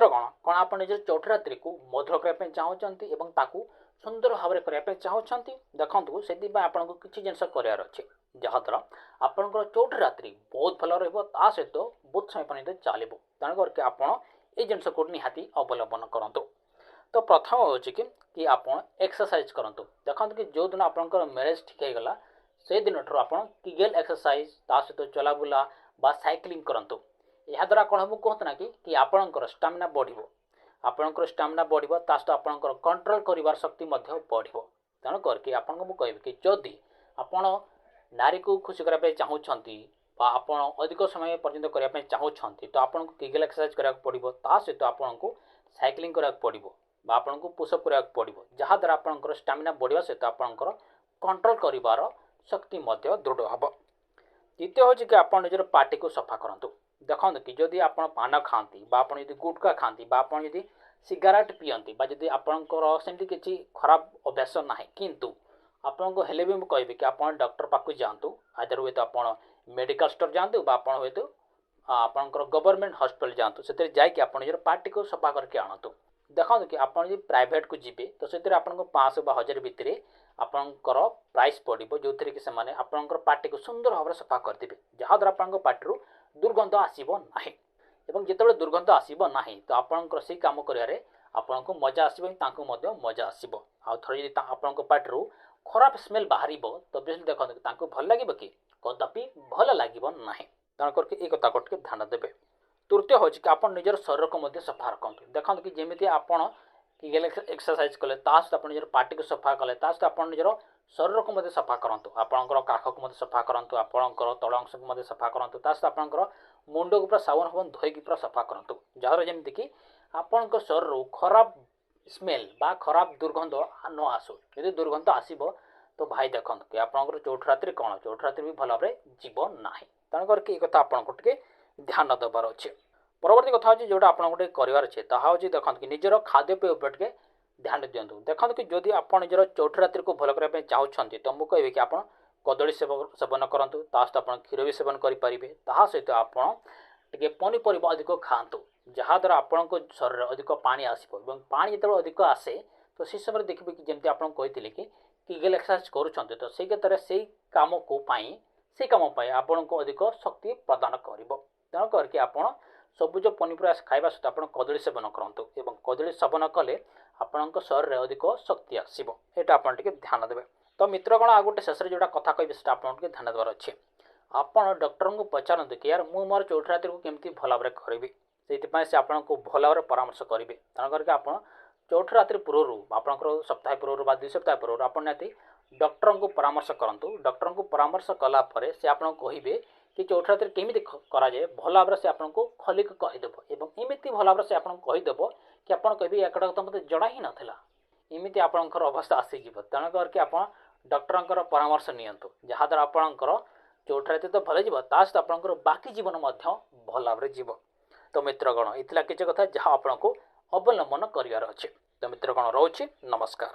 मित्रगण कौन आप निज चौथी रात्रि को मधुर करने चाहते एवं ताकू सुंदर भाव में करने चाहते देखो से आपको किसी जिन करार अच्छे जहाद्वारा आपंकर चौथी रात्रि बहुत भल रहित बहुत समय पर्यटन चलो तेणु करके आपड़ ये जिनस को निहाती अवलम्बन करूँ। तो प्रथम हूँ कि आप एक्सरसाइज करूँ देखो कि जो दिन आपंकर मैरेज ठीक होगा से दिन आप किगेल एक्सरसाइज ता सहित चलाबुला बा साइक्लिंग करूँ याद्वारा कौन हम कहते ना कि आपणकर स्टामिना बढ़ो आपणकर स्टामिना बढ़ो ता सहित आपणकर कंट्रोल कर शक्ति बढ़ो तेणु करके आपको मुझे कहबी कि जदि आपण नारी को खुशी करने चाहूँगी आप अधिक समय पर्यटन करने चाहूँगी तो आपको किगेल एक्सरसाइज करा पड़ो ता सहित आपको साइक्लिंग करा पड़ो आपको पुशअप करा पड़ो जहाद्वारा आपंकर स्टामिना बढ़ा सहित आपंकर कंट्रोल कर शक्ति दृढ़ हम। द्वितीय हूँ कि आप निजर पार्टी को सफा करूँ देखो कि जदि आप पान खाती गुटखा खाती जदि सिगारेट पीती जदि आपंकर सेमती किसी खराब अभ्यास ना किंतु आपको हेले भी मुझे कहबी कि आप डॉक्टर पाक जातु आदर हे तो आप मेडिकल स्टोर जातु हे तो आपंकर गवर्नमेंट हॉस्पिटल जातु से जाकि आप निजर पार्टी को सफा करके आणतु देखो कि आप प्राइवेट को जी तो से आपको 500 बा 1000 भितर आपंकर प्राइस पड़ो जो थी कि आपंकर पार्टी को सुंदर भाव में सफा करदे जहाद्वारा आप पार्टी दुर्गंध आसब ना जिते दुर्गंध आसब ना तो आपंकर से कम कर आपको मजा आसो मजा आसब आउ थे आप पार्टी खराब स्मेल बाहर तो बेस देखो भल लगे कि कदापि भल लगे ना तेणु करके ये कथा को ध्यान देवे। तृतीय हूँ कि आप निजर शरीर को सफा रखु देखो कि जमी आप एक्सरसाइज कले सहित आप निजर पार्टी को सफा कले सहित आप निजर शरीर को सफा करूँ आपंकर काख को सफा करूँ आपंकर तल अंश को सफा करूँ सहित आपंकर मुंड को पूरा साबुन फाबुन धोईकी पूरा सफा करूँ जहाँ जमीक कि आपण शरीर खराब स्मेल बा खराब दुर्गंध न आसू यदि दुर्गंध आसब तो भाई देखो कि आपंकर चौथी रात्रि कौन चौथी रात्रि भी भल भाव जीव ना तेणु करके ये कथा आपको ध्यान देवार अच्छे। परवर्ती कथा हूँ जोटा आपको करार अच्छे ताहा हूँ देखो कि निजर खाद्यपेय उपर टे ध्यान दिंतु देखो कि जदि आप निजर चौथी रात्रि को भल करने चाहूँगी तो मुझे कहबी कि आप कदली सेवन करूँ सहित आप क्षीर भी सेवन करेंगे सहित आप पनीपरिया अधिक खातु जहाद्वारा आपको शरीर अधिक पानी आसो पानी जो अधिक आसे तो से समय देखिए कि जमी आपको कही कि किगेल एक्सरसाइज करुँच तो से क्षेत्र से कम को से कम आपको अधिक शक्ति प्रदान कर तेणु करके आप सबुज पनीपरिया खावा सहित आप कदली सेवन करूँ कदली सेवन कले आपण शरीर अधिक शक्ति आसो यहाँ आप ध्यान देवे। तो मित्रगण आ गोटे शेष जोटा कथा कह आपको ध्यान देवार अच्छे आप डॉक्टर को पचारतु कि यार मु मोर चौथी रात्रि को केमती भल भाव करी से आपको भल भाव परामर्श करेंगे तेणु करके आप चौथी रात्रि पूर्व आपंकर सप्ताह पूर्व बा 2 सप्ताह पूर्व आप निहाती डॉक्टर को परामर्श करूँ डॉक्टर को परामर्श कलापर से आपको कहे कि चौथी रात्रि केमी कराए भल भाव से आपको खलिक कहीदेव एमती भल भाव से आपको कहीदेव कि आप कहे एक तो मतलब जड़ा ही नाला एमती आपंकर अवस्था आसीज तेणु करके आप डॉक्टर परामर्श नियंतु जहाद्वारा आपंकर चौथी रात्रि तो भल सहित आपंकर बाकी जीवन भल भाव जीव। तो मित्रगण इतना किसी कथा जहाँ आपको अवलम्बन करार अच्छे। तो मित्रगण रोचे नमस्कार।